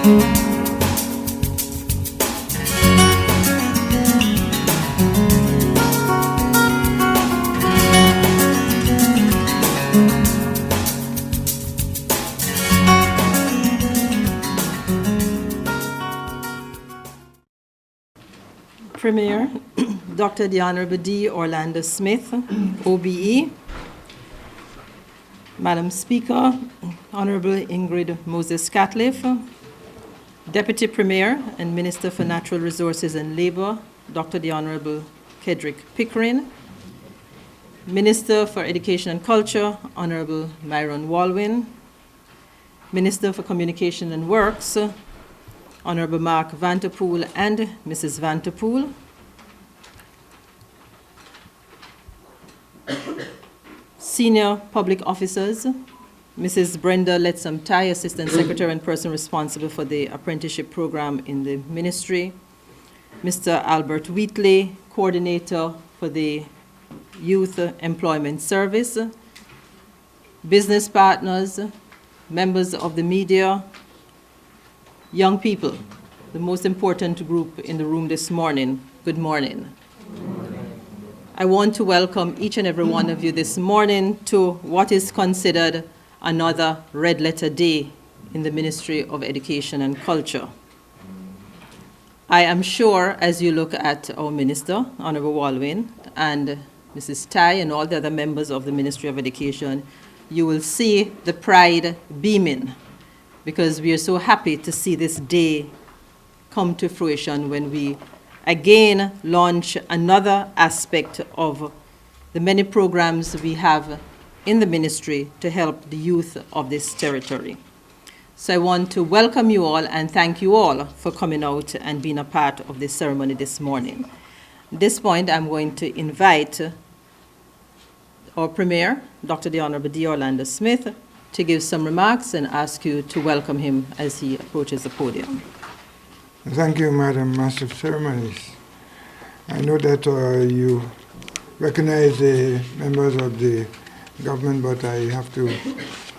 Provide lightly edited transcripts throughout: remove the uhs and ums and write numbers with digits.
Premier, Dr. the Honorable D. Orlando Smith, OBE. Madam Speaker, Honorable Ingrid Moses Catliff, Deputy Premier and Minister for Natural Resources and Labor, Dr. the Honorable Kedrick Pickering, Minister for Education and Culture, Honorable Myron Walwyn, Minister for Communication and Works, Honorable Mark Vanterpool and Mrs. Vanterpool, Senior Public Officers, Mrs. Brenda Letsom-Tai, Assistant Secretary and person responsible for the apprenticeship program in the ministry, Mr. Albert Wheatley, Coordinator for the Youth Employment Service, business partners, members of the media, young people, the most important group in the room this morning, good morning. I want to welcome each and every one of you this morning to what is considered another red letter day in the Ministry of Education and Culture. I am sure as you look at our Minister, Honorable Walwyn, and Mrs. Tai and all the other members of the Ministry of Education, you will see the pride beaming, because we are so happy to see this day come to fruition when we again launch another aspect of the many programs we have in the ministry to help the youth of this territory. So I want to welcome you all and thank you all for coming out and being a part of this ceremony this morning. At this point, I'm going to invite our Premier, Dr. the Honorable D. Orlando Smith, to give some remarks and ask you to welcome him as he approaches the podium. Thank you, Madam Master of Ceremonies. I know that you recognize the members of the government, but I have to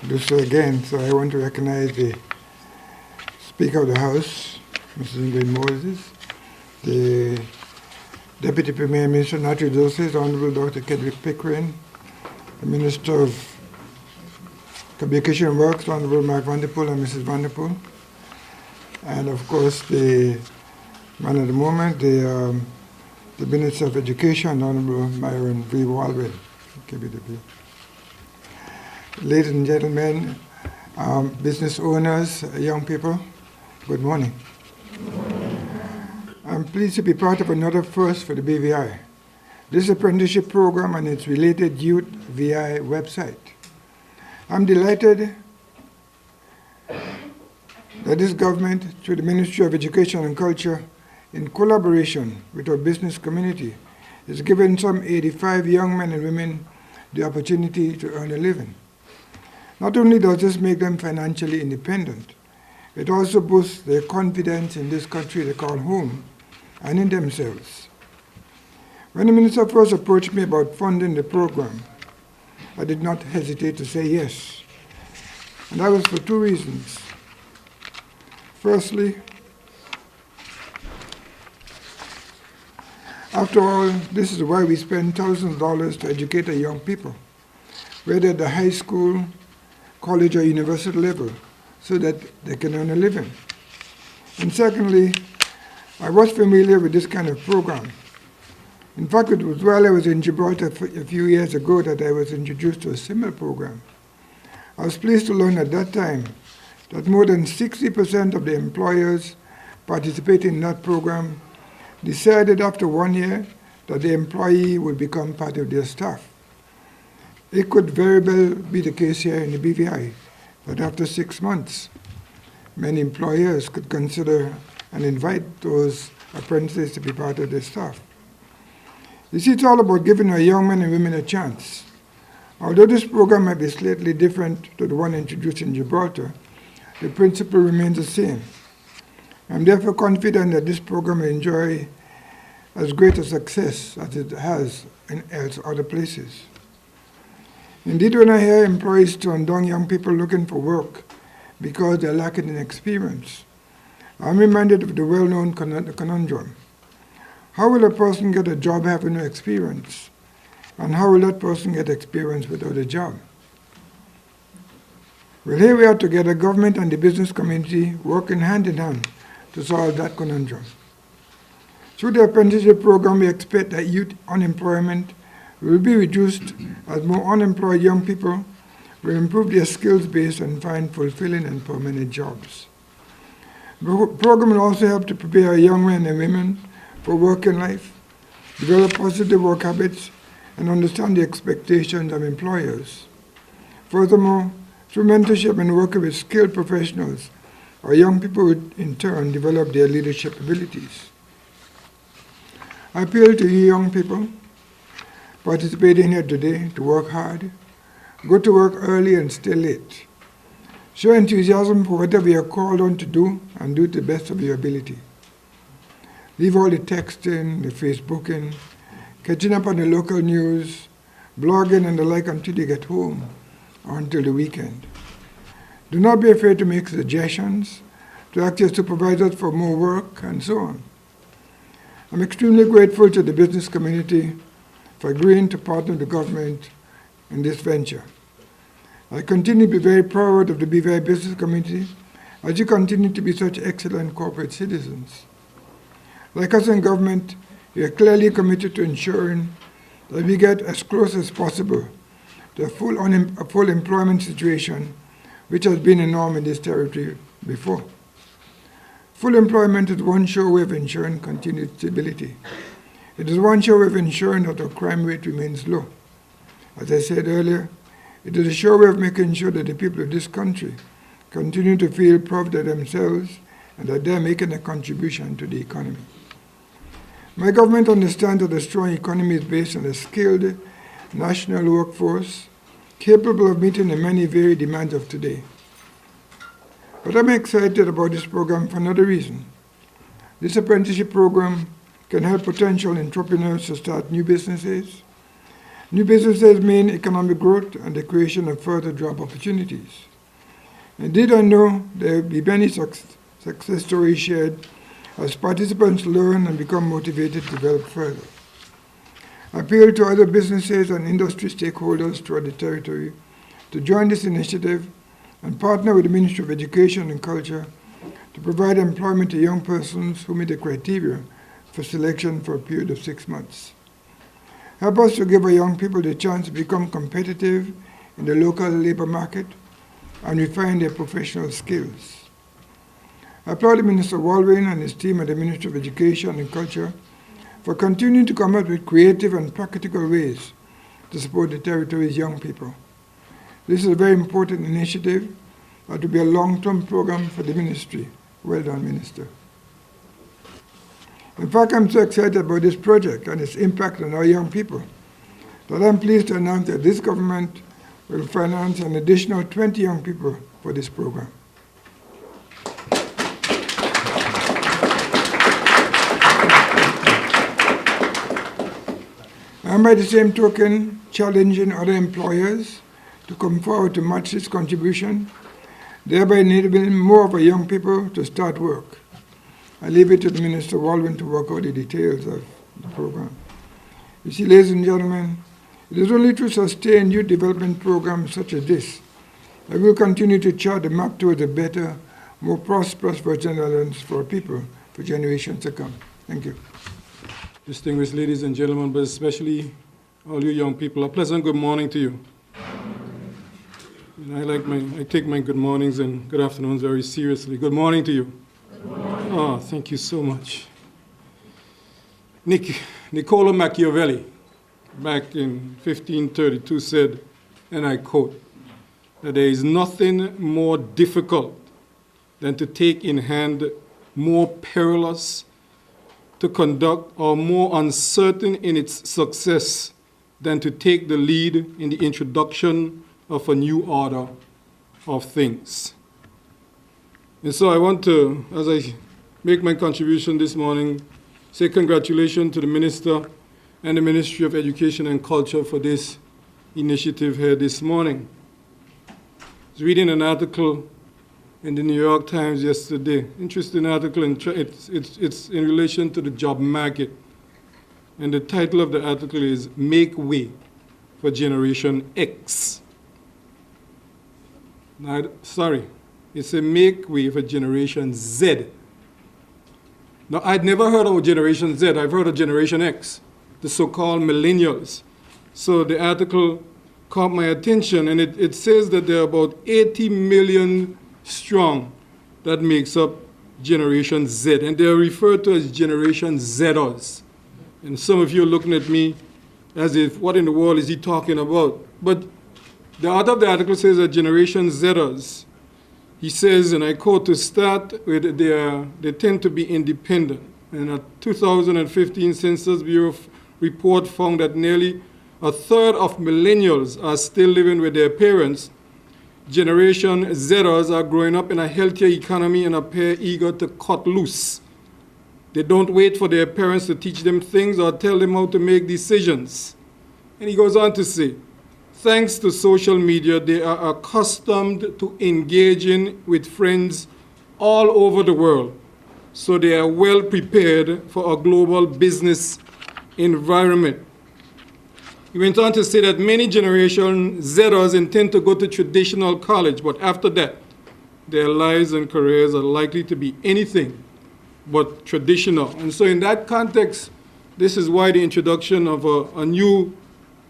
do so again. So I want to recognize the Speaker of the House, Mrs. Ingrid Moses, the Deputy Premier, Minister of Natural Resources, Honorable Dr. Kedrick Pickering, the Minister of Communication and Works, Honorable Mark Vanterpool and Mrs. Vanterpool, and of course the man at the moment, the Minister of Education, Honorable Myron V. Walwyn, KBWP. Ladies and gentlemen, business owners, young people, good morning. I'm pleased to be part of another first for the BVI. This apprenticeship program and its related Youth VI website. I'm delighted that this government, through the Ministry of Education and Culture, in collaboration with our business community, is giving some 85 young men and women the opportunity to earn a living. Not only does this make them financially independent, it also boosts their confidence in this country they call home and in themselves. When the minister first approached me about funding the program, I did not hesitate to say yes. And that was for two reasons. Firstly, after all, this is why we spend thousands of dollars to educate our young people, whether at the high school, college, or university level, so that they can earn a living. And secondly, I was familiar with this kind of program. In fact, it was while I was in Gibraltar a few years ago that I was introduced to a similar program. I was pleased to learn at that time that more than 60% of the employers participating in that program decided after 1 year that the employee would become part of their staff. It could very well be the case here in the BVI, that after 6 months, many employers could consider and invite those apprentices to be part of their staff. You see, it's all about giving our young men and women a chance. Although this program might be slightly different to the one introduced in Gibraltar, the principle remains the same. I'm therefore confident that this program will enjoy as great a success as it has in other places. Indeed, when I hear employees turn down young people looking for work because they're lacking in experience, I'm reminded of the well-known conundrum. How will a person get a job having no experience? And how will that person get experience without a job? Well, here we are together, government and the business community, working hand in hand to solve that conundrum. Through the apprenticeship program, we expect that youth unemployment will be reduced as more unemployed young people will improve their skills base and find fulfilling and permanent jobs. The program will also help to prepare young men and women for working life, develop positive work habits, and understand the expectations of employers. Furthermore, through mentorship and working with skilled professionals, our young people would in turn develop their leadership abilities. I appeal to you young people participating here today to work hard, go to work early and stay late. Show enthusiasm for whatever you are called on to do and do to the best of your ability. Leave all the texting, the Facebooking, catching up on the local news, blogging and the like until you get home or until the weekend. Do not be afraid to make suggestions, to ask your supervisors for more work, and so on. I'm extremely grateful to the business community for agreeing to partner with the government in this venture. I continue to be very proud of the BVI business community as you continue to be such excellent corporate citizens. Like us in government, we are clearly committed to ensuring that we get as close as possible to a full employment situation, which has been a norm in this territory before. Full employment is one sure way of ensuring continued stability. It is one sure way of ensuring that our crime rate remains low. As I said earlier, it is a sure way of making sure that the people of this country continue to feel proud of themselves and that they are making a contribution to the economy. My government understands that a strong economy is based on a skilled national workforce capable of meeting the many varied demands of today. But I'm excited about this program for another reason. This apprenticeship program can help potential entrepreneurs to start new businesses. New businesses mean economic growth and the creation of further job opportunities. Indeed, I know there will be many success stories shared as participants learn and become motivated to develop further. I appeal to other businesses and industry stakeholders throughout the territory to join this initiative and partner with the Ministry of Education and Culture to provide employment to young persons who meet the criteria for selection for a period of 6 months. Help us to give our young people the chance to become competitive in the local labor market and refine their professional skills. I applaud Minister Walwyn and his team at the Ministry of Education and Culture for continuing to come up with creative and practical ways to support the territory's young people. This is a very important initiative and to be a long-term program for the ministry. Well done, Minister. In fact, I'm so excited about this project and its impact on our young people that I'm pleased to announce that this government will finance an additional 20 young people for this program. And by the same token, challenging other employers to come forward to match this contribution, thereby enabling more of our young people to start work. I leave it to the Minister Walwyn to work out the details of the program. You see, ladies and gentlemen, it is only through sustained youth development programs such as this that we will continue to chart the map towards a better, more prosperous Virgin Islands for our people for generations to come. Thank you. Distinguished ladies and gentlemen, but especially all you young people, a pleasant good morning to you. And I take my good mornings and good afternoons very seriously. Good morning to you. Good morning. Oh, thank you so much. Niccolo Machiavelli, back in 1532, said, and I quote, that there is nothing more difficult than to take in hand more perilous to conduct or more uncertain in its success than to take the lead in the introduction of a new order of things. And so I want to, as I make my contribution this morning, say congratulations to the Minister and the Ministry of Education and Culture for this initiative here this morning. I was reading an article in the New York Times yesterday. Interesting article, it's in relation to the job market. And the title of the article is Make Way for Generation X. Now, sorry, it's a make way for Generation Z. Now, I'd never heard of Generation Z. I've heard of Generation X, the so-called millennials. So the article caught my attention, and it says that there are about 80 million strong that makes up Generation Z, and they're referred to as Generation Zers. And some of you are looking at me as if, what in the world is he talking about? But the author of the article says that Generation Zers, he says, and I quote, to start with, they tend to be independent. And a 2015 Census Bureau report found that nearly a third of millennials are still living with their parents. Generation Zers are growing up in a healthier economy and appear eager to cut loose. They don't wait for their parents to teach them things or tell them how to make decisions. And he goes on to say, thanks to social media, they are accustomed to engaging with friends all over the world, so they are well prepared for a global business environment. He went on to say that many Generation Zers intend to go to traditional college, but after that, their lives and careers are likely to be anything but traditional. And so in that context, this is why the introduction of a new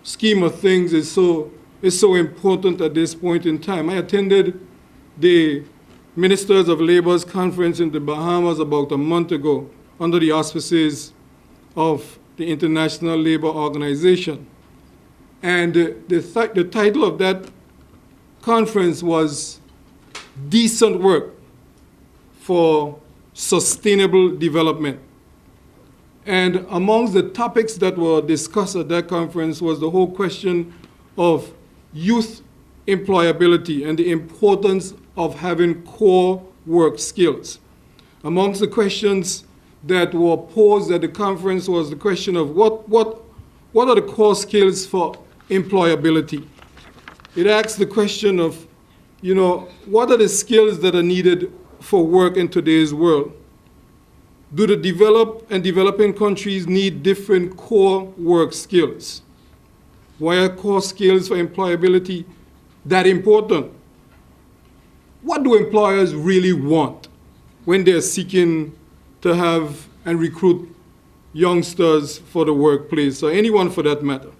scheme of things is so important at this point in time. I attended the Ministers of Labor's conference in the Bahamas about a month ago under the auspices of the International Labor Organization. And the title of that conference was Decent Work for Sustainable Development. And amongst the topics that were discussed at that conference was the whole question of youth employability and the importance of having core work skills. Amongst the questions that were posed at the conference was the question of what are the core skills for employability? It asks the question of, what are the skills that are needed for work in today's world? Do the developed and developing countries need different core work skills? Why are core skills for employability that important? What do employers really want when they're seeking to have and recruit youngsters for the workplace, or anyone for that matter?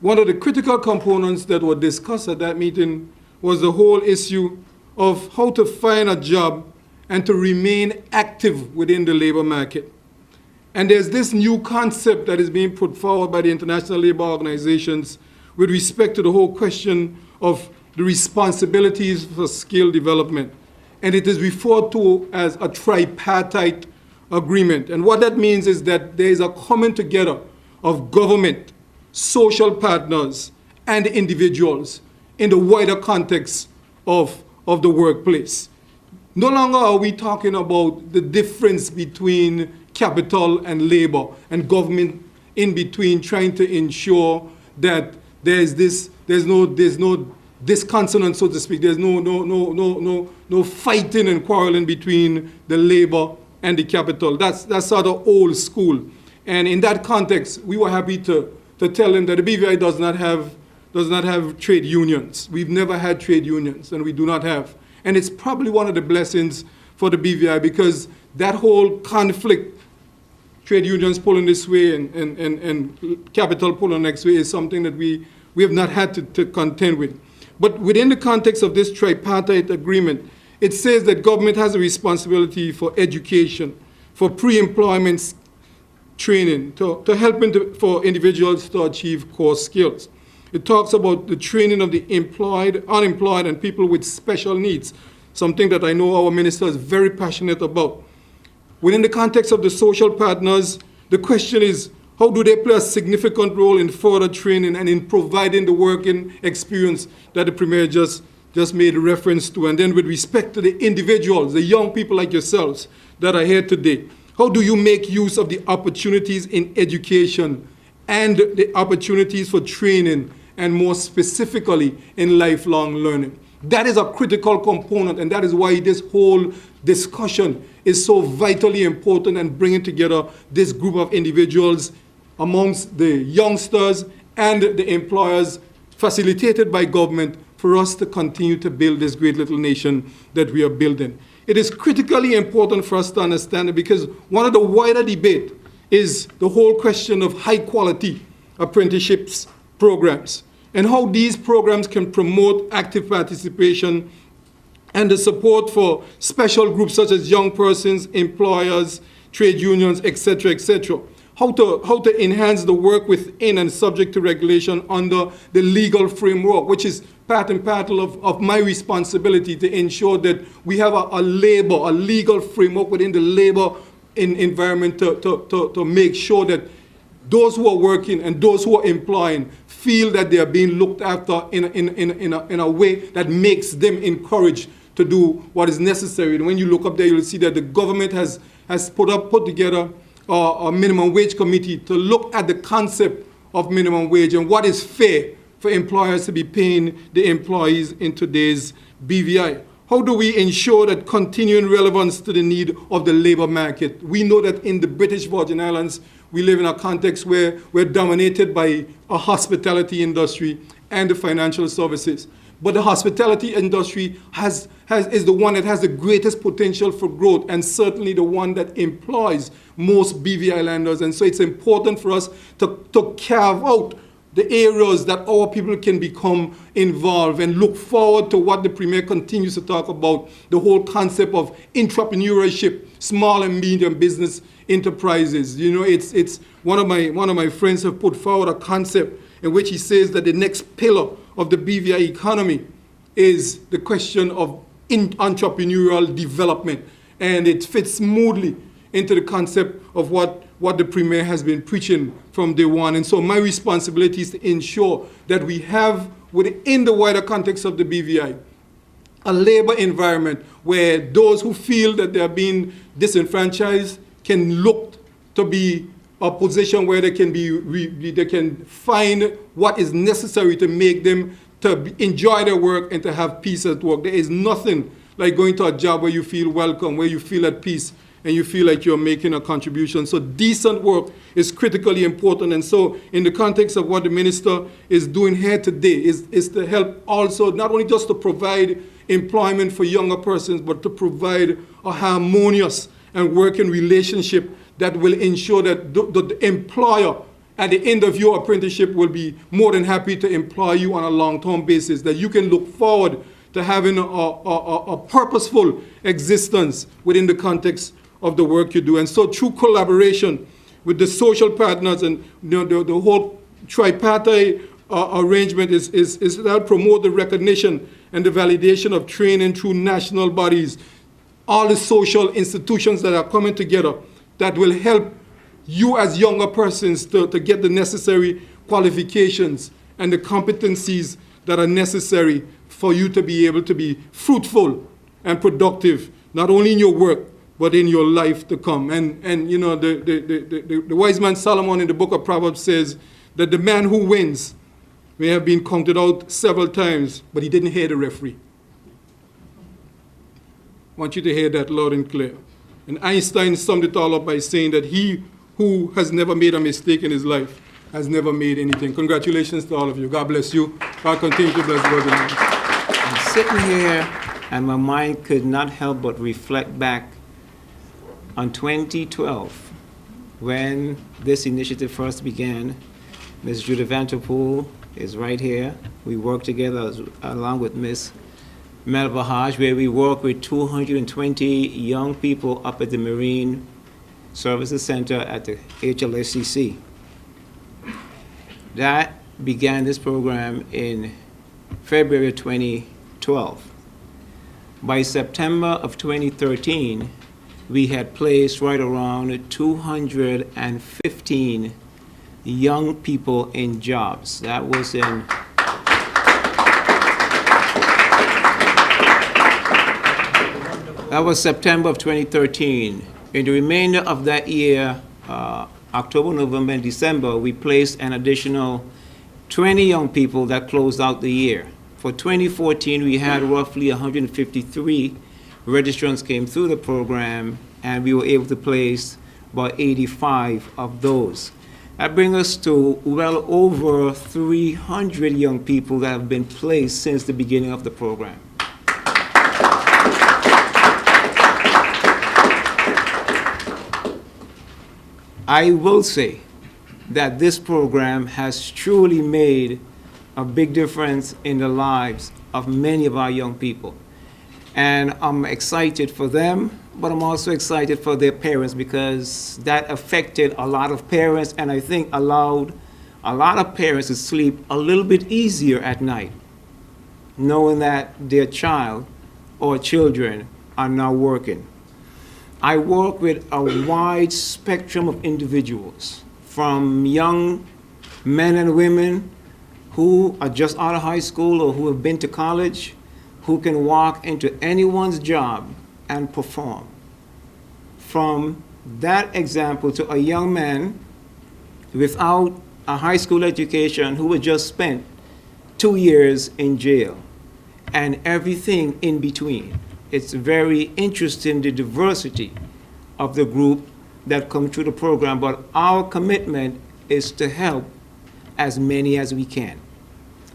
One of the critical components that were discussed at that meeting was the whole issue of how to find a job and to remain active within the labor market. And there's this new concept that is being put forward by the international labor organizations with respect to the whole question of the responsibilities for skill development. And it is referred to as a tripartite agreement. And what that means is that there is a coming together of government, social partners, and individuals in the wider context of the workplace. No longer are we talking about the difference between capital and labor and government in between, trying to ensure that there's no disconsonance, so to speak. There's no fighting and quarreling between the labor and the capital. That's sort of old school. And in that context, we were happy to tell them that the BVI does not have trade unions. We've never had trade unions, and we do not have. And it's probably one of the blessings for the BVI, because that whole conflict, trade unions pulling this way and capital pulling the next way, is something that we have not had to contend with. But within the context of this tripartite agreement, it says that government has a responsibility for education, for pre-employment training, to help for individuals to achieve core skills. It talks about the training of the employed, unemployed, and people with special needs, something that I know our minister is very passionate about. Within the context of the social partners, the question is, how do they play a significant role in further training and in providing the working experience that the Premier just made reference to? And then with respect to the individuals, the young people like yourselves that are here today, how do you make use of the opportunities in education and the opportunities for training, and more specifically in lifelong learning? That is a critical component, and that is why this whole discussion is so vitally important, and bringing together this group of individuals amongst the youngsters and the employers, facilitated by government, for us to continue to build this great little nation that we are building. It is critically important for us to understand it, because one of the wider debate is the whole question of high quality apprenticeships programs and how these programs can promote active participation and the support for special groups such as young persons, employers, trade unions, etc., etc. How to enhance the work within and subject to regulation under the legal framework, which is part and parcel of my responsibility to ensure that we have a legal framework within the labor environment to make sure that those who are working and those who are employing feel that they are being looked after in a way that makes them encouraged to do what is necessary. And when you look up there, you'll see that the government has put together a minimum wage committee to look at the concept of minimum wage and what is fair for employers to be paying the employees in today's BVI. How do we ensure that continuing relevance to the need of the labor market? We know that in the British Virgin Islands, we live in a context where we're dominated by a hospitality industry and the financial services. But the hospitality industry is the one that has the greatest potential for growth, and certainly the one that employs most BVI Islanders. And so it's important for us to carve out the areas that our people can become involved, and look forward to what the Premier continues to talk about, the whole concept of entrepreneurship, small and medium business enterprises. You know, it's one of my friends have put forward a concept in which he says that the next pillar of the BVI economy is the question of entrepreneurial development, and it fits smoothly into the concept of what the Premier has been preaching from day one. And so my responsibility is to ensure that we have, within the wider context of the BVI, a labor environment where those who feel that they are being disenfranchised can look to be a position where they can find what is necessary to make them to enjoy their work and to have peace at work. There is nothing like going to a job where you feel welcome, where you feel at peace, and you feel like you're making a contribution. So decent work is critically important. And so in the context of what the minister is doing here today is to help also, not only just to provide employment for younger persons, but to provide a harmonious and working relationship that will ensure that the employer at the end of your apprenticeship will be more than happy to employ you on a long-term basis, that you can look forward to having a purposeful existence within the context of the work you do. And so through collaboration with the social partners and the whole tripartite arrangement is to help promote the recognition and the validation of training through national bodies, all the social institutions that are coming together that will help you as younger persons to get the necessary qualifications and the competencies that are necessary for you to be able to be fruitful and productive, not only in your work, but in your life to come. And you know, the wise man Solomon in the book of Proverbs says that the man who wins may have been counted out several times, but he didn't hear the referee. I want you to hear that loud and clear. And Einstein summed it all up by saying that he who has never made a mistake in his life has never made anything. Congratulations to all of you. God bless you. God continue to bless God. I'm sitting here and my mind could not help but reflect back on 2012 when this initiative first began. Ms. Judith Vanterpool is right here. We worked together along with Ms. Mel Bahaj, where we work with 220 young people up at the Marine Services Center at the HLSCC. That began this program in February 2012. By September of 2013, we had placed right around 215 young people in jobs. That was in September of 2013. In the remainder of that year, October, November, and December, we placed an additional 20 young people that closed out the year. For 2014, we had roughly 153 registrants came through the program, and we were able to place about 85 of those. That brings us to well over 300 young people that have been placed since the beginning of the program. I will say that this program has truly made a big difference in the lives of many of our young people. And I'm excited for them, but I'm also excited for their parents, because that affected a lot of parents, and I think allowed a lot of parents to sleep a little bit easier at night, knowing that their child or children are now working. I work with a wide spectrum of individuals, from young men and women who are just out of high school or who have been to college, who can walk into anyone's job and perform. From that example to a young man without a high school education who had just spent 2 years in jail, and everything in between. It's very interesting, the diversity of the group that come through the program, but our commitment is to help as many as we can.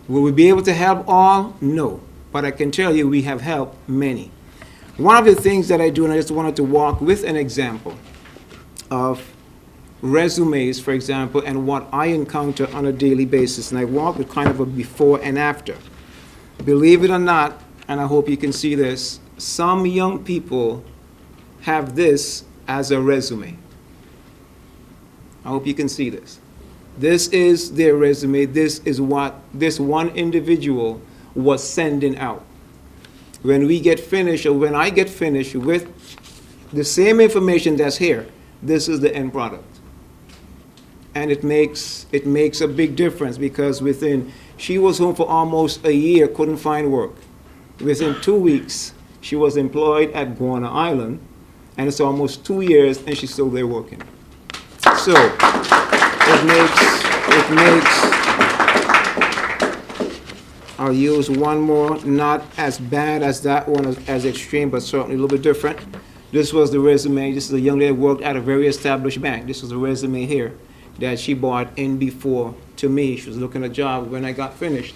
Will we be able to help all? No. But I can tell you we have helped many. One of the things that I do, and I just wanted to walk with an example of resumes, for example, and what I encounter on a daily basis. And I walk with kind of a before and after. Believe it or not, and I hope you can see this, some young people have this as a resume. I hope you can see this. This is their resume. This is what this one individual was sending out. When we get finished, or when I get finished with the same information that's here, this is the end product. And it makes a big difference, because she was home for almost a year, couldn't find work. Within 2 weeks, she was employed at Guana Island, and it's almost 2 years, and she's still there working. So it makes, I'll use one more, not as bad as that one, as extreme, but certainly a little bit different. This was the resume. This is a young lady who worked at a very established bank. This was the resume here that she brought in before to me. She was looking at a job. When I got finished,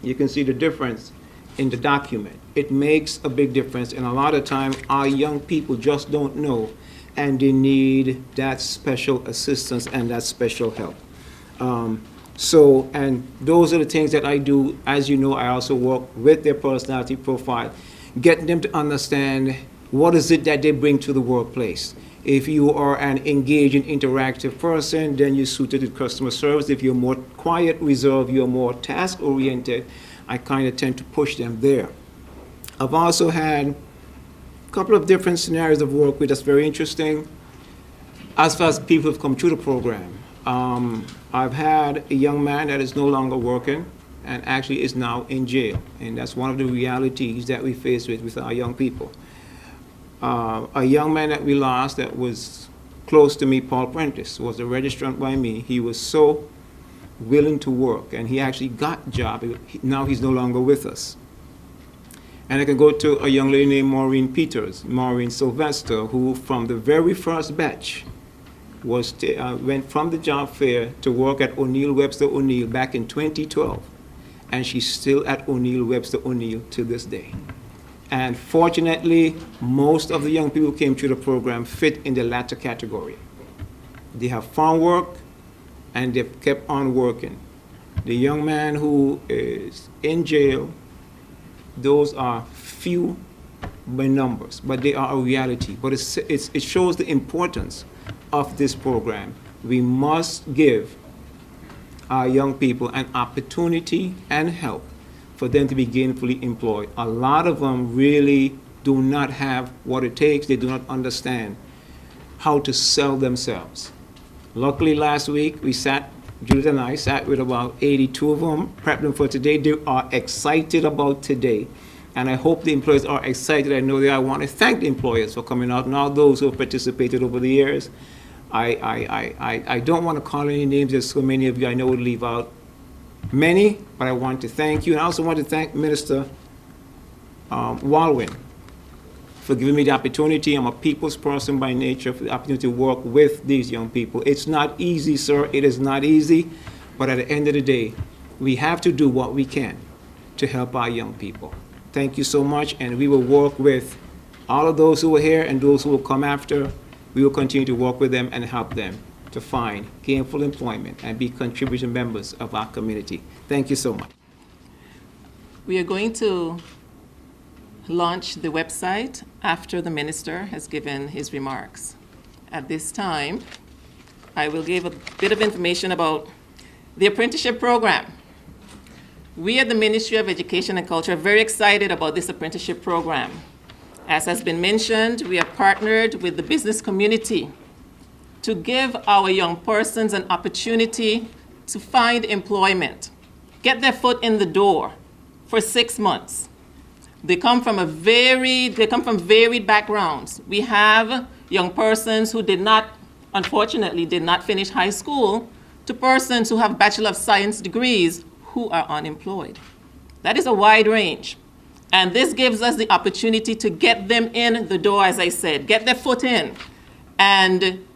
you can see the difference in the document. It makes a big difference, and a lot of time our young people just don't know, and they need that special assistance and that special help. And those are the things that I do. As you know, I also work with their personality profile, getting them to understand what is it that they bring to the workplace. If you are an engaging, interactive person, then you're suited to customer service. If you're more quiet, reserved, you're more task-oriented, I kind of tend to push them there. I've also had a couple of different scenarios of work with that's very interesting. As far as people who've come through the program, I've had a young man that is no longer working and actually is now in jail. And that's one of the realities that we face with our young people. A young man that we lost that was close to me, Paul Prentice, was a registrant by me. He was so willing to work, and he actually got a job. Now he's no longer with us. And I can go to a young lady named Maureen Peters, Maureen Sylvester, who from the very first batch went from the job fair to work at O'Neill Webster O'Neill back in 2012. And she's still at O'Neill Webster O'Neill to this day. And fortunately, most of the young people who came through the program fit in the latter category. They have found work, and they've kept on working. The young man who is in jail, those are few by numbers, but they are a reality. But it shows the importance of this program. We must give our young people an opportunity and help for them to be gainfully employed. A lot of them really do not have what it takes. They do not understand how to sell themselves. Luckily, last week, Judith and I sat with about 82 of them, prepped them for today. They are excited about today. And I hope the employers are excited. I know they are. I want to thank the employers for coming out and all those who have participated over the years. I don't want to call any names. There's so many of you I know would leave out many, but I want to thank you. And I also want to thank Minister Walwyn for giving me the opportunity. I'm a people's person by nature, for the opportunity to work with these young people. It's not easy, sir. It is not easy. But at the end of the day, we have to do what we can to help our young people. Thank you so much, and we will work with all of those who are here and those who will come after. We will continue to work with them and help them to find gainful employment and be contributing members of our community. Thank you so much. We are going to launch the website after the minister has given his remarks. At this time, I will give a bit of information about the apprenticeship program. We at the Ministry of Education and Culture are very excited about this apprenticeship program. As has been mentioned, we have partnered with the business community to give our young persons an opportunity to find employment, get their foot in the door for 6 months. They come from varied backgrounds. We have young persons who unfortunately did not finish high school, to persons who have Bachelor of Science degrees who are unemployed. That is a wide range. And this gives us the opportunity to get them in the door, as I said, get their foot in and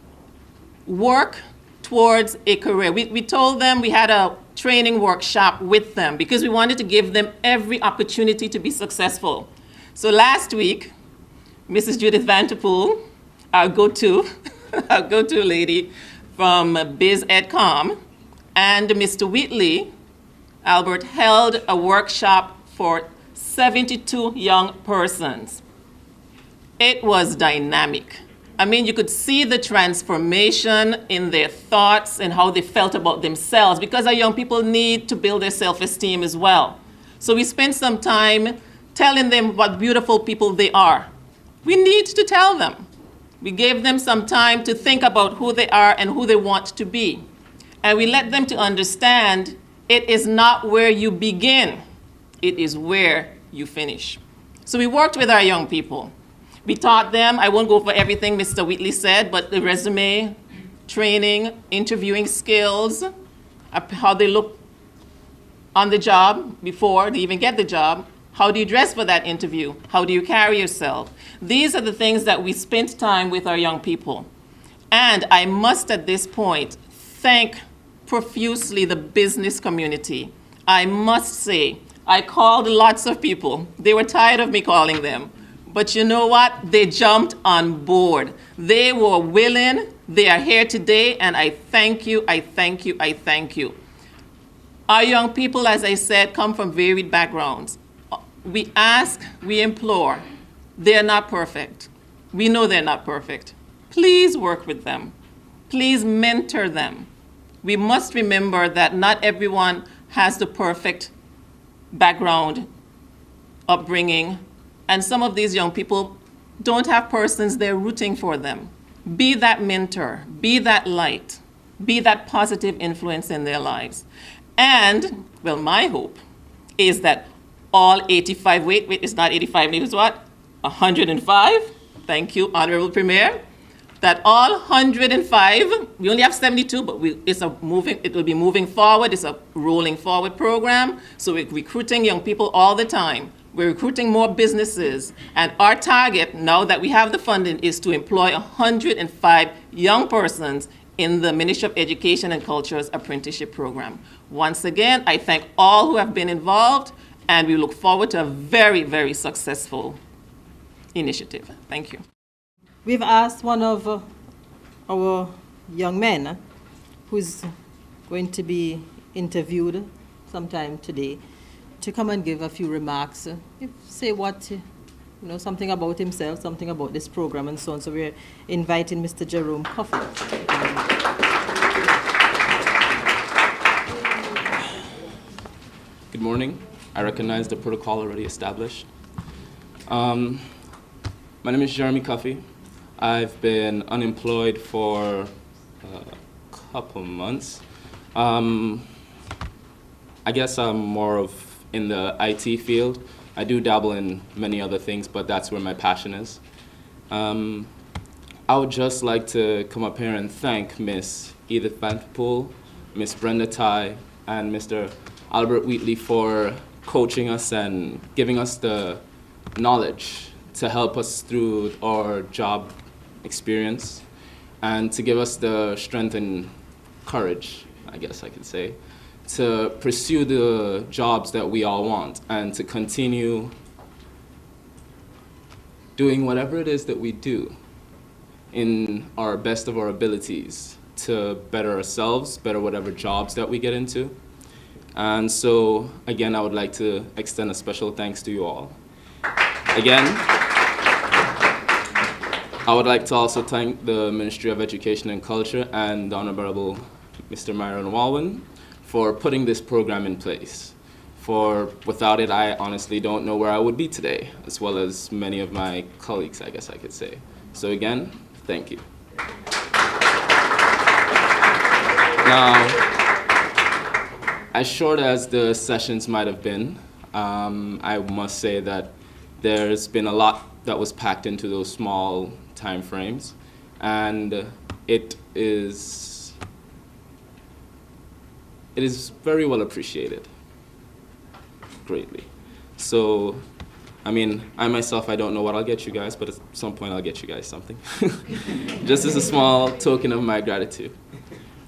work towards a career. We told them, we had a training workshop with them because we wanted to give them every opportunity to be successful. So last week, Mrs. Judith Vanterpool, our go-to lady from Biz EdCom, and Mr. Wheatley, Albert, held a workshop for 72 young persons. It was dynamic. I mean, you could see the transformation in their thoughts and how they felt about themselves, because our young people need to build their self-esteem as well. So we spent some time telling them what beautiful people they are. We need to tell them. We gave them some time to think about who they are and who they want to be. And we let them to understand it is not where you begin, it is where you finish. So we worked with our young people. We taught them, I won't go over everything Mr. Wheatley said, but the resume, training, interviewing skills, how they look on the job before they even get the job. How do you dress for that interview? How do you carry yourself? These are the things that we spent time with our young people. And I must at this point thank profusely the business community. I must say, I called lots of people. They were tired of me calling them. But you know what? They jumped on board. They were willing. They are here today, and I thank you, I thank you, I thank you. Our young people, as I said, come from varied backgrounds. We ask, we implore. They're not perfect. We know they're not perfect. Please work with them. Please mentor them. We must remember that not everyone has the perfect background, upbringing, and some of these young people don't have persons there rooting for them. Be that mentor, be that light, be that positive influence in their lives. And, well, my hope is that all 85, wait, it's not 85, it was what? 105, thank you, Honorable Premier, that all 105, we only have 72, but it will be moving forward, it's a rolling forward program, so we're recruiting young people all the time. We're recruiting more businesses, and our target, now that we have the funding, is to employ 105 young persons in the Ministry of Education and Culture's apprenticeship program. Once again, I thank all who have been involved, and we look forward to a very, very successful initiative. Thank you. We've asked one of our young men who's going to be interviewed sometime today to come and give a few remarks, say something about himself, something about this program and so on. So we're inviting Mr. Jerome Coffey. Good morning. I recognize the protocol already established. My name is Jeremy Coffey. I've been unemployed for a couple months. I guess I'm more of in the IT field. I do dabble in many other things, but that's where my passion is. I would just like to come up here and thank Miss Edith Vanterpool, Miss Brenda Tai, and Mr. Albert Wheatley for coaching us and giving us the knowledge to help us through our job experience and to give us the strength and courage, I guess I could say, to pursue the jobs that we all want and to continue doing whatever it is that we do in our best of our abilities to better ourselves, better whatever jobs that we get into. And so, again, I would like to extend a special thanks to you all. Again, I would like to also thank the Ministry of Education and Culture and the Honorable Mr. Myron Walwyn for putting this program in place. For without it, I honestly don't know where I would be today, as well as many of my colleagues, I guess I could say. So again, thank you. Now, as short as the sessions might have been, I must say that there's been a lot that was packed into those small time frames, and it is very well appreciated, greatly. So, I mean, I myself, I don't know what I'll get you guys, but at some point I'll get you guys something. Just as a small token of my gratitude.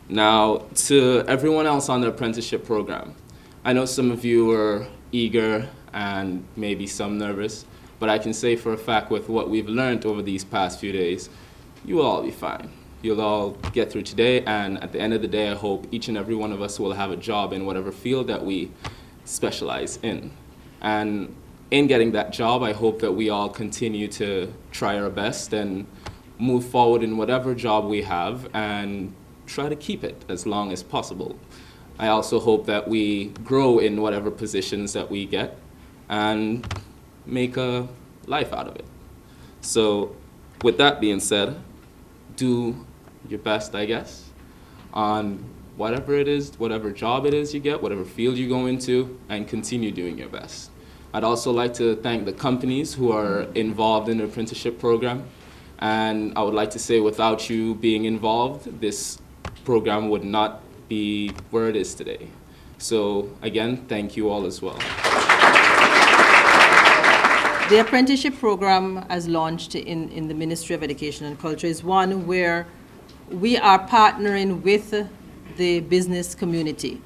Now, to everyone else on the apprenticeship program, I know some of you are eager and maybe some nervous, but I can say for a fact with what we've learned over these past few days, you will all be fine. You'll all get through today, and at the end of the day, I hope each and every one of us will have a job in whatever field that we specialize in. And in getting that job, I hope that we all continue to try our best and move forward in whatever job we have and try to keep it as long as possible. I also hope that we grow in whatever positions that we get and make a life out of it. So with that being said, do your best, I guess, on whatever it is, whatever job it is you get, whatever field you go into, and continue doing your best. I'd also like to thank the companies who are involved in the apprenticeship program. And I would like to say without you being involved, this program would not be where it is today. So again, thank you all as well. The apprenticeship program, as launched in the Ministry of Education and Culture, is one where we are partnering with the business community.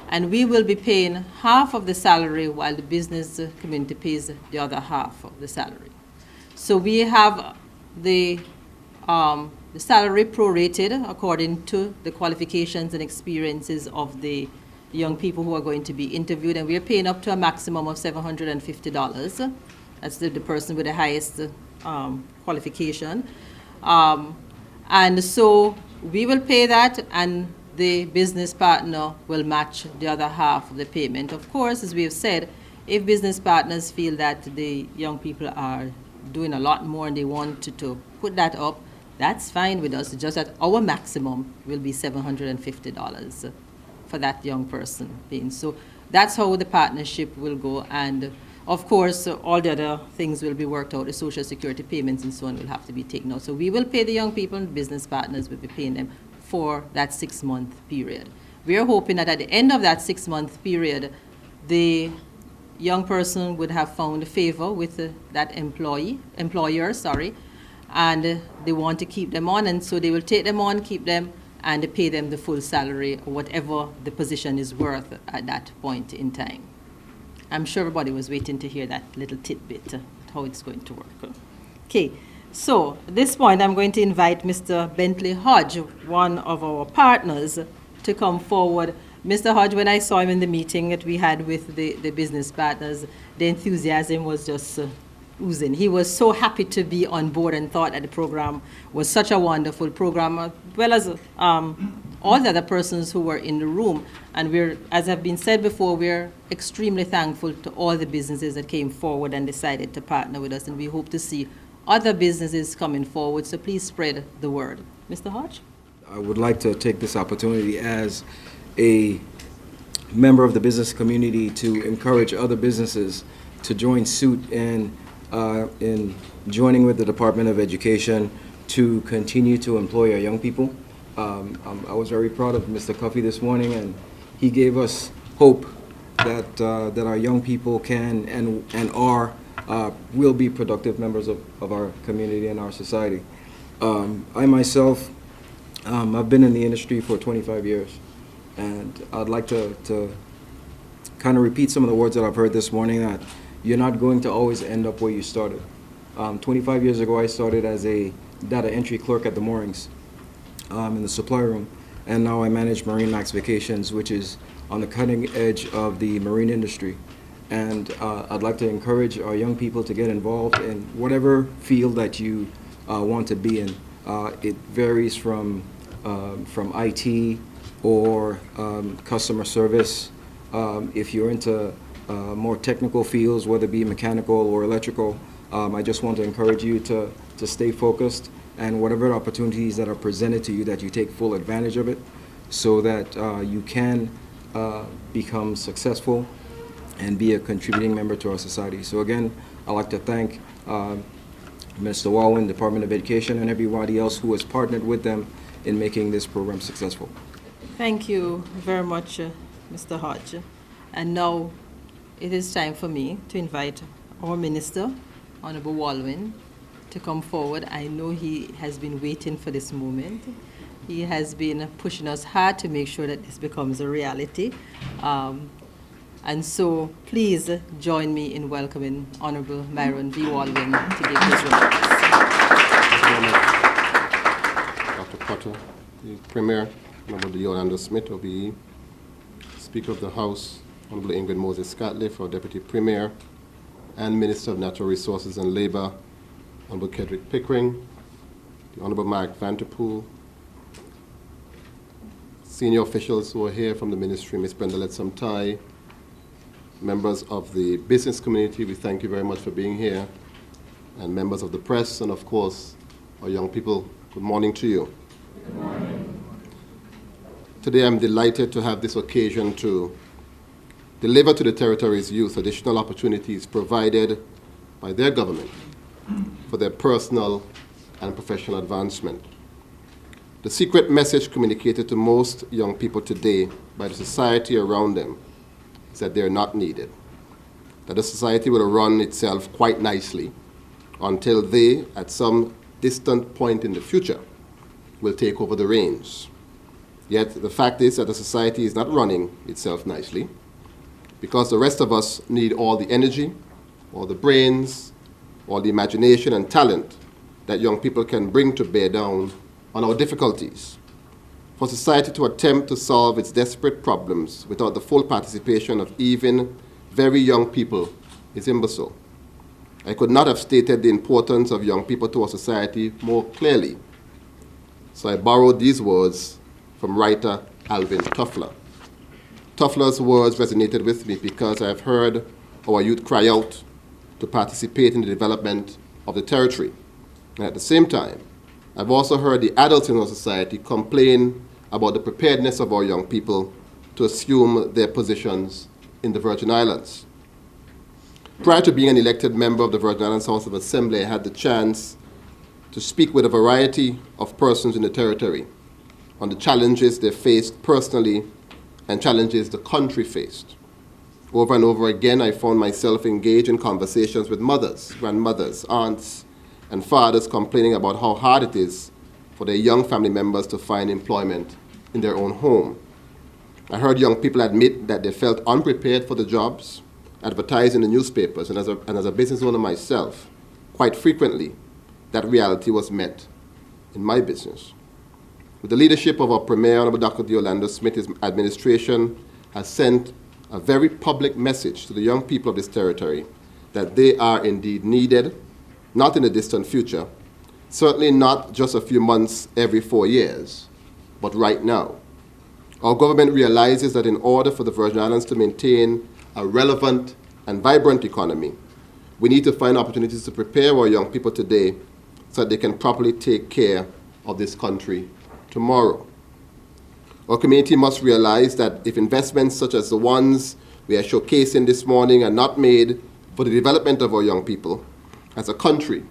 And we will be paying half of the salary while the business community pays the other half of the salary. So we have the salary prorated according to the qualifications and experiences of the young people who are going to be interviewed, and we are paying up to a maximum of $750. That's the person with the highest qualification. And so we will pay that, and the business partner will match the other half of the payment. Of course, as we have said, if business partners feel that the young people are doing a lot more and they want to put that up, that's fine with us. Just that our maximum will be $750 for that young person being. So that's how the partnership will go. And of course, all the other things will be worked out. The Social Security payments and so on will have to be taken out. So we will pay the young people, and business partners will be paying them for that 6-month period. We are hoping that at the end of that 6-month period, the young person would have found favor with that employer, and they want to keep them on, and so they will take them on, keep them, and pay them the full salary or whatever the position is worth at that point in time. I'm sure everybody was waiting to hear that little tidbit, how it's going to work. Okay, so at this point I'm going to invite Mr. Bentley Hodge, one of our partners, to come forward. Mr. Hodge, when I saw him in the meeting that we had with the business partners, the enthusiasm was just oozing. He was so happy to be on board and thought that the program was such a wonderful program, as well as all the other persons who were in the room. And we're, as have been said before, we're extremely thankful to all the businesses that came forward and decided to partner with us, and we hope to see other businesses coming forward, so please spread the word. Mr. Hodge? I would like to take this opportunity as a member of the business community to encourage other businesses to join suit in joining with the Department of Education to continue to employ our young people. I was very proud of Mr. Cuffey this morning, and he gave us hope that our young people can and are will be productive members of our community and our society. I myself, I've been in the industry for 25 years, and I'd like to kind of repeat some of the words that I've heard this morning, that you're not going to always end up where you started. 25 years ago, I started as a data entry clerk at the moorings in the supply room, and now I manage Marine Max Vacations, which is on the cutting edge of the marine industry. And I'd like to encourage our young people to get involved in whatever field that you want to be in. It varies from IT or customer service. If you're into more technical fields, whether it be mechanical or electrical, I just want to encourage you to stay focused, and whatever opportunities that are presented to you, that you take full advantage of it, so that you can become successful and be a contributing member to our society. So again, I'd like to thank Mr. Walwyn, Department of Education, and everybody else who has partnered with them in making this program successful. Thank you very much, Mr. Hodge. And now it is time for me to invite our Minister, Honorable Walwyn, to come forward. I know he has been waiting for this moment. He has been pushing us hard to make sure that this becomes a reality. And so please join me in welcoming Honorable Myron V. Walwyn to give his remarks. Dr. Potter, the Premier, Honorable Yolanda Smith, OBE, Speaker of the House, Honorable Ingrid Moses Scatliff, our Deputy Premier, and Minister of Natural Resources and Labour, Honorable Kedrick Pickering, the Honorable Mark Vanterpool, senior officials who are here from the Ministry, Ms. Brenda Letsamtai, members of the business community, we thank you very much for being here, and members of the press, and of course, our young people, good morning to you. Good morning. Today I'm delighted to have this occasion to deliver to the territory's youth additional opportunities provided by their government for their personal and professional advancement. The secret message communicated to most young people today by the society around them is that they're not needed, that the society will run itself quite nicely until they, at some distant point in the future, will take over the reins. Yet the fact is that the society is not running itself nicely, because the rest of us need all the energy, all the brains, all the imagination and talent that young people can bring to bear down on our difficulties. For society to attempt to solve its desperate problems without the full participation of even very young people is imbecile. I could not have stated the importance of young people to our society more clearly. So I borrowed these words from writer Alvin Toffler. Toffler's words resonated with me because I've heard our youth cry out to participate in the development of the territory. And at the same time, I've also heard the adults in our society complain about the preparedness of our young people to assume their positions in the Virgin Islands. Prior to being an elected member of the Virgin Islands House of Assembly, I had the chance to speak with a variety of persons in the territory on the challenges they faced personally and challenges the country faced. Over and over again, I found myself engaged in conversations with mothers, grandmothers, aunts, and fathers complaining about how hard it is for their young family members to find employment in their own home. I heard young people admit that they felt unprepared for the jobs advertised in the newspapers, and as a business owner myself, quite frequently, that reality was met in my business. With the leadership of our Premier, Honorable Dr. Yolanda Smith, his administration has sent a very public message to the young people of this territory that they are indeed needed, not in the distant future, certainly not just a few months every 4 years, but right now. Our government realizes that in order for the Virgin Islands to maintain a relevant and vibrant economy, we need to find opportunities to prepare our young people today so that they can properly take care of this country tomorrow. Our community must realize that if investments such as the ones we are showcasing this morning are not made for the development of our young people, as a country,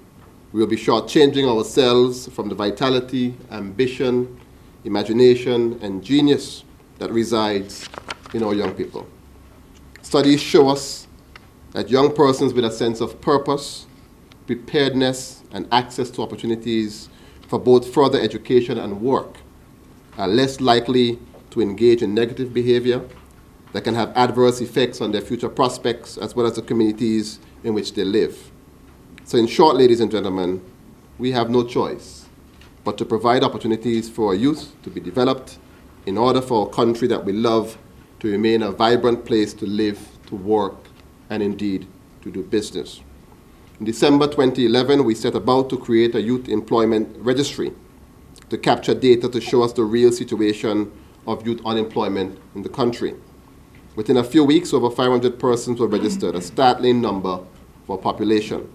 we will be shortchanging ourselves from the vitality, ambition, imagination, and genius that resides in our young people. Studies show us that young persons with a sense of purpose, preparedness, and access to opportunities for both further education and work are less likely to engage in negative behavior that can have adverse effects on their future prospects as well as the communities in which they live. So in short, ladies and gentlemen, we have no choice but to provide opportunities for our youth to be developed in order for our country that we love to remain a vibrant place to live, to work, and indeed to do business. In December 2011, we set about to create a youth employment registry to capture data to show us the real situation of youth unemployment in the country. Within a few weeks, over 500 persons were registered, a startling number for population.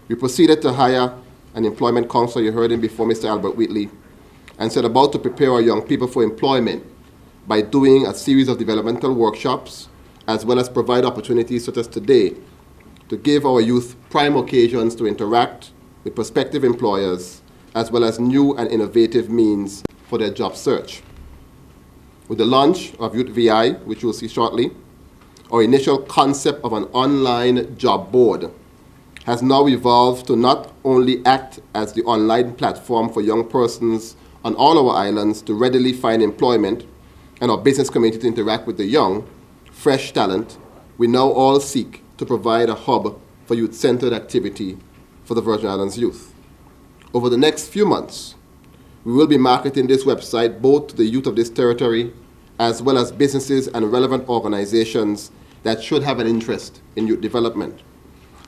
We proceeded to hire an employment counselor, you heard him before, Mr. Albert Wheatley, and set about to prepare our young people for employment by doing a series of developmental workshops, as well as provide opportunities such as today to give our youth prime occasions to interact with prospective employers, as well as new and innovative means for their job search. With the launch of Youth VI, which you'll see shortly, our initial concept of an online job board has now evolved to not only act as the online platform for young persons on all our islands to readily find employment and our business community to interact with the young, fresh talent, we now all seek to provide a hub for youth-centered activity for the Virgin Islands youth. Over the next few months, we will be marketing this website both to the youth of this territory as well as businesses and relevant organizations that should have an interest in youth development.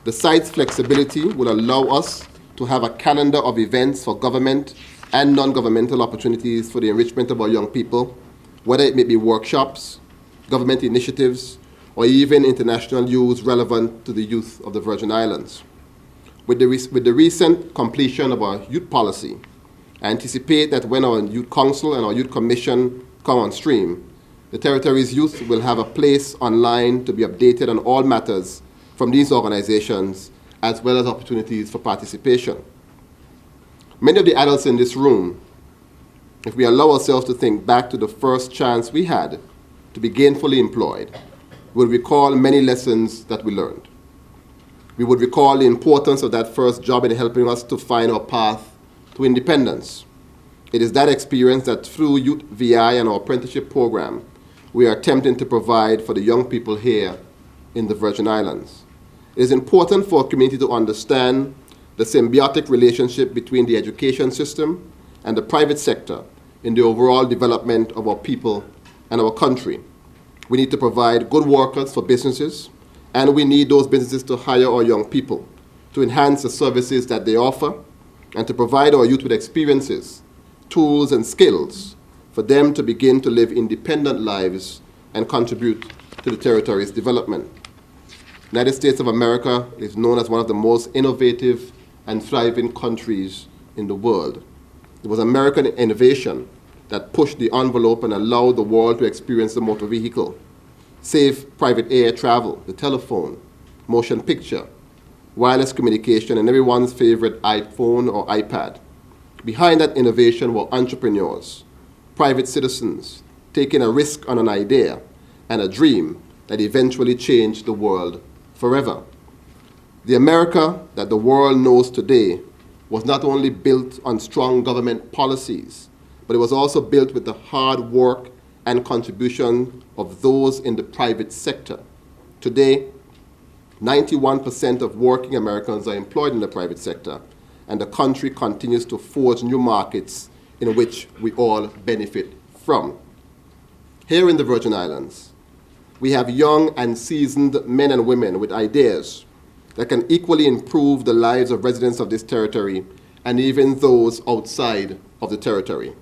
The site's flexibility will allow us to have a calendar of events for government and non-governmental opportunities for the enrichment of our young people, whether it may be workshops, government initiatives, or even international news relevant to the youth of the Virgin Islands. With the recent completion of our youth policy, I anticipate that when our Youth Council and our Youth Commission come on stream, the territory's youth will have a place online to be updated on all matters from these organizations, as well as opportunities for participation. Many of the adults in this room, if we allow ourselves to think back to the first chance we had to be gainfully employed, will recall many lessons that we learned. We would recall the importance of that first job in helping us to find our path to independence. It is that experience that through Youth VI and our apprenticeship program, we are attempting to provide for the young people here in the Virgin Islands. It is important for our community to understand the symbiotic relationship between the education system and the private sector in the overall development of our people and our country. We need to provide good workers for businesses, and we need those businesses to hire our young people to enhance the services that they offer and to provide our youth with experiences, tools, and skills for them to begin to live independent lives and contribute to the territory's development. The United States of America is known as one of the most innovative and thriving countries in the world. It was American innovation that pushed the envelope and allowed the world to experience the motor vehicle, safe private air travel, the telephone, motion picture, wireless communication, and everyone's favorite iPhone or iPad. Behind that innovation were entrepreneurs, private citizens, taking a risk on an idea and a dream that eventually changed the world forever. The America that the world knows today was not only built on strong government policies, but it was also built with the hard work and contribution of those in the private sector. Today, 91% of working Americans are employed in the private sector, and the country continues to forge new markets in which we all benefit from. Here in the Virgin Islands, we have young and seasoned men and women with ideas that can equally improve the lives of residents of this territory and even those outside of the territory.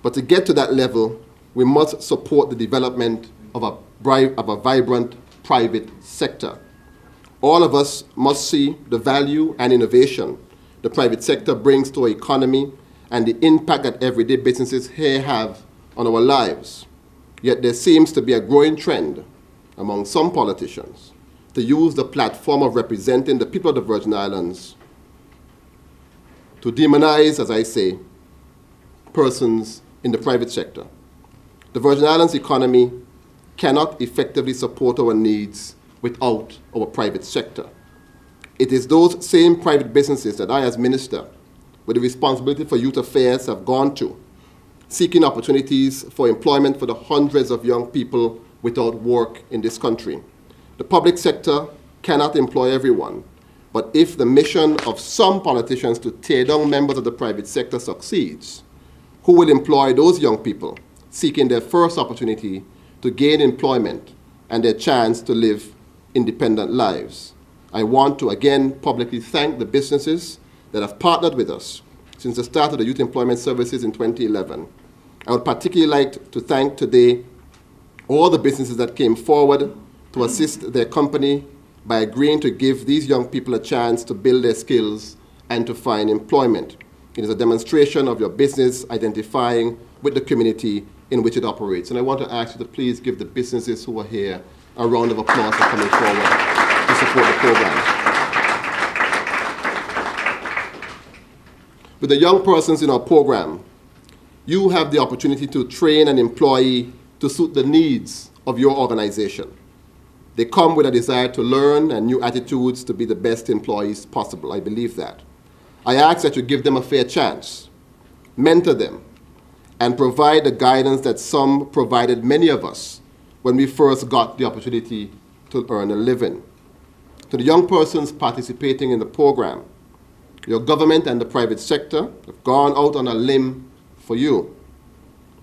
But to get to that level, we must support the development of a vibrant private sector. All of us must see the value and innovation the private sector brings to our economy and the impact that everyday businesses here have on our lives. Yet there seems to be a growing trend among some politicians to use the platform of representing the people of the Virgin Islands to demonize, as I say, persons in the private sector. The Virgin Islands economy cannot effectively support our needs without our private sector. It is those same private businesses that I, as minister, with the responsibility for youth affairs, have gone to, seeking opportunities for employment for the hundreds of young people without work in this country. The public sector cannot employ everyone, but if the mission of some politicians to tear down members of the private sector succeeds, who will employ those young people seeking their first opportunity to gain employment and their chance to live independent lives? I want to again publicly thank the businesses that have partnered with us since the start of the Youth Employment Services in 2011. I would particularly like to thank today all the businesses that came forward to assist their company by agreeing to give these young people a chance to build their skills and to find employment. It is a demonstration of your business identifying with the community in which it operates. And I want to ask you to please give the businesses who are here a round of applause for coming forward to support the program. With the young persons in our program, you have the opportunity to train an employee to suit the needs of your organization. They come with a desire to learn and new attitudes to be the best employees possible. I believe that. I ask that you give them a fair chance, mentor them, and provide the guidance that some provided many of us when we first got the opportunity to earn a living. To the young persons participating in the program, your government and the private sector have gone out on a limb for you.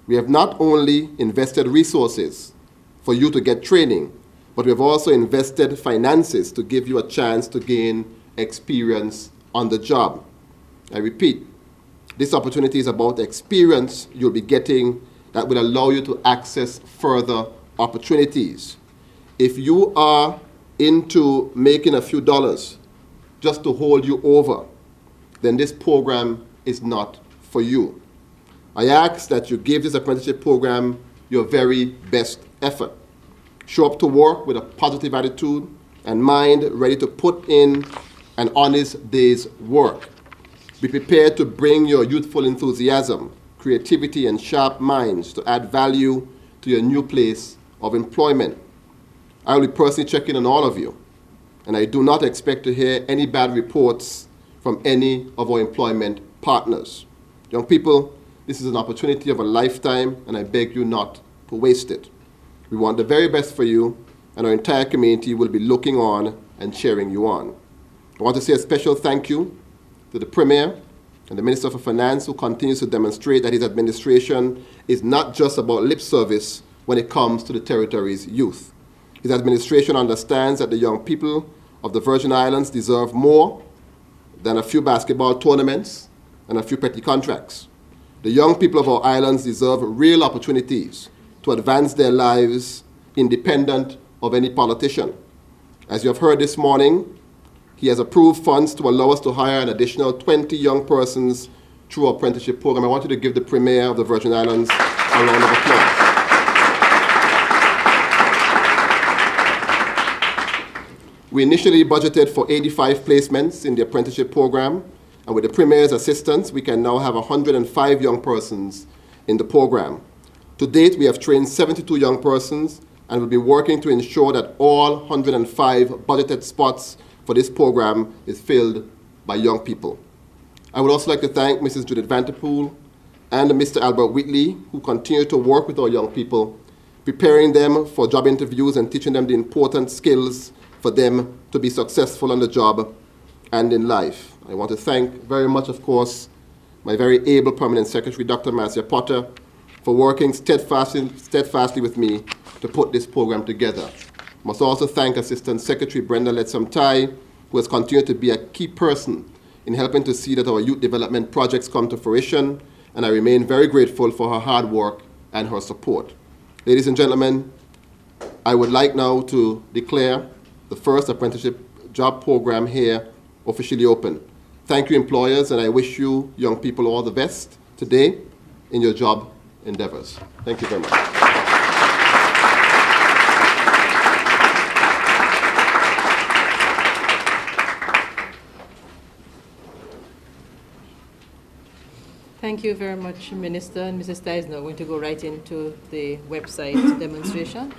We have not only invested resources for you to get training, but we have also invested finances to give you a chance to gain experience on the job. I repeat, this opportunity is about experience you'll be getting that will allow you to access further opportunities. If you are into making a few dollars just to hold you over, then this program is not for you. I ask that you give this apprenticeship program your very best effort. Show up to work with a positive attitude and mind ready to put in an honest day's work. Be prepared to bring your youthful enthusiasm, creativity, and sharp minds to add value to your new place of employment. I will be personally checking on all of you, and I do not expect to hear any bad reports from any of our employment partners. Young people, this is an opportunity of a lifetime, and I beg you not to waste it. We want the very best for you, and our entire community will be looking on and cheering you on. I want to say a special thank you to the Premier and the Minister for Finance, who continues to demonstrate that his administration is not just about lip service when it comes to the territory's youth. His administration understands that the young people of the Virgin Islands deserve more than a few basketball tournaments and a few petty contracts. The young people of our islands deserve real opportunities to advance their lives independent of any politician. As you have heard this morning, he has approved funds to allow us to hire an additional 20 young persons through our apprenticeship program. I want you to give the Premier of the Virgin Islands a round of applause. We initially budgeted for 85 placements in the apprenticeship program, and with the Premier's assistance, we can now have 105 young persons in the program. To date, we have trained 72 young persons and will be working to ensure that all 105 budgeted spots for this program is filled by young people. I would also like to thank Mrs. Judith Vanterpool and Mr. Albert Wheatley, who continue to work with our young people, preparing them for job interviews and teaching them the important skills for them to be successful on the job and in life. I want to thank very much, of course, my very able Permanent Secretary, Dr. Marcia Potter, for working steadfastly with me to put this program together. I must also thank Assistant Secretary Brenda Letsamtai, who has continued to be a key person in helping to see that our youth development projects come to fruition, and I remain very grateful for her hard work and her support. Ladies and gentlemen, I would like now to declare the first apprenticeship job program here officially open. Thank you, employers, and I wish you young people all the best today in your job endeavors. Thank you very much. Thank you very much, Minister. And Mrs. Styes is now going to go right into the website demonstration.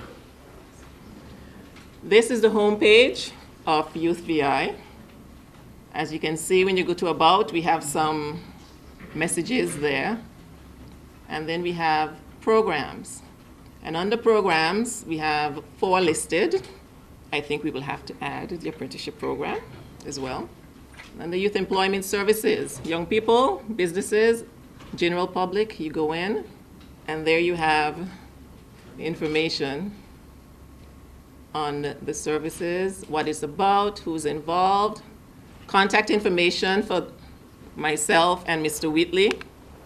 This is the homepage of Youth VI. As you can see, when you go to About, we have some messages there. And then we have programs. And under programs, we have 4 listed. I think we will have to add the apprenticeship program as well. And the youth employment services, young people, businesses, general public, you go in, and there you have information on the services, what it's about, who's involved, contact information for myself and Mr. Wheatley.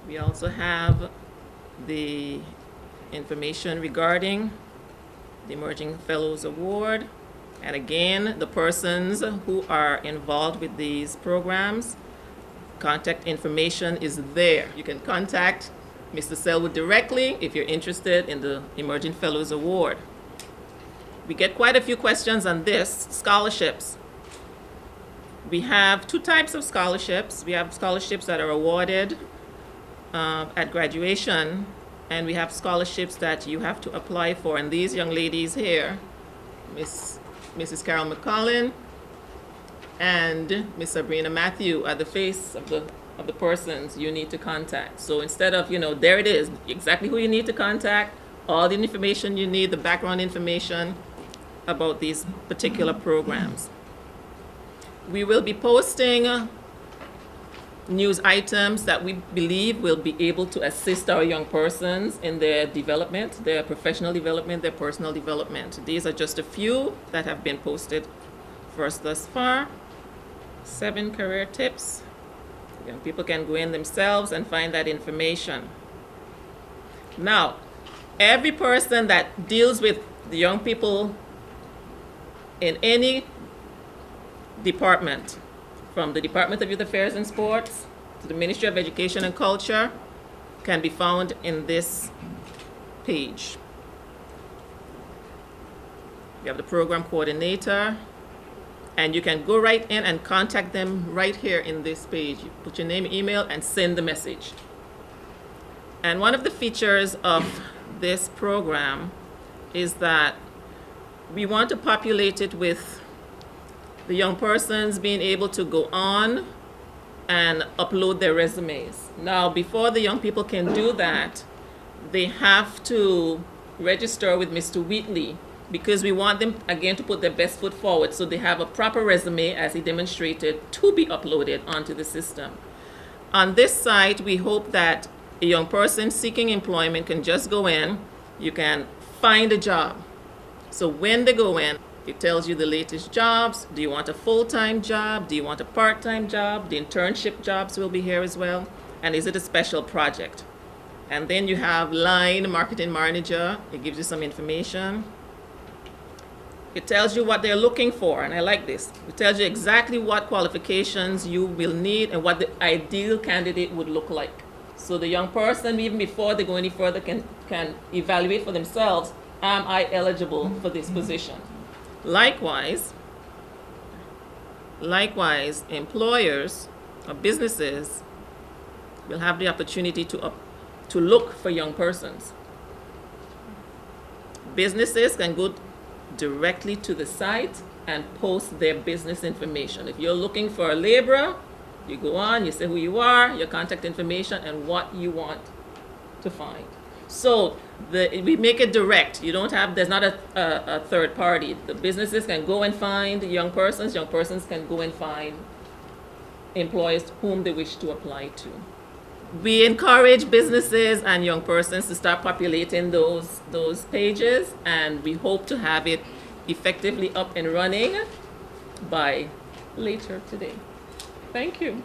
We also have the information regarding the Emerging Fellows Award. And again, the persons who are involved with these programs, contact information is there. You can contact Mr. Selwood directly if you're interested in the Emerging Fellows Award. We get quite a few questions on this, scholarships. We have 2 types of scholarships. We have scholarships that are awarded at graduation, and we have scholarships that you have to apply for. And these young ladies here, Mrs. Carol McCollin and Miss Sabrina Matthew, are the face of the persons you need to contact. So instead of, there it is, exactly who you need to contact, all the information you need, the background information about these particular programs. We will be posting news items that we believe will be able to assist our young persons in their development, their professional development, their personal development. These are just a few that have been posted for us thus far. 7 career tips. Young people can go in themselves and find that information. Now, every person that deals with the young people in any department, from the Department of Youth Affairs and Sports to the Ministry of Education and Culture, can be found in this page. You have the program coordinator, and you can go right in and contact them right here in this page. You put your name, email, and send the message. And one of the features of this program is that we want to populate it with the young persons being able to go on and upload their resumes. Now, before the young people can do that, they have to register with Mr. Wheatley, because we want them, again, to put their best foot forward so they have a proper resume, as he demonstrated, to be uploaded onto the system. On this site, we hope that a young person seeking employment can just go in, you can find a job. So when they go in, it tells you the latest jobs. Do you want a full-time job? Do you want a part-time job? The internship jobs will be here as well. And is it a special project? And then you have line marketing manager. It gives you some information. It tells you what they're looking for, and I like this. It tells you exactly what qualifications you will need and what the ideal candidate would look like. So the young person, even before they go any further, can evaluate for themselves, am I eligible for this position? Likewise, employers or businesses will have the opportunity to look for young persons. Businesses can go directly to the site and post their business information. If you're looking for a laborer, you go on, you say who you are, your contact information, and what you want to find. So we make it direct. There's not a third party. The businesses can go and find young persons can go and find employees whom they wish to apply to. We encourage businesses and young persons to start populating those pages, and we hope to have it effectively up and running by later today. Thank you.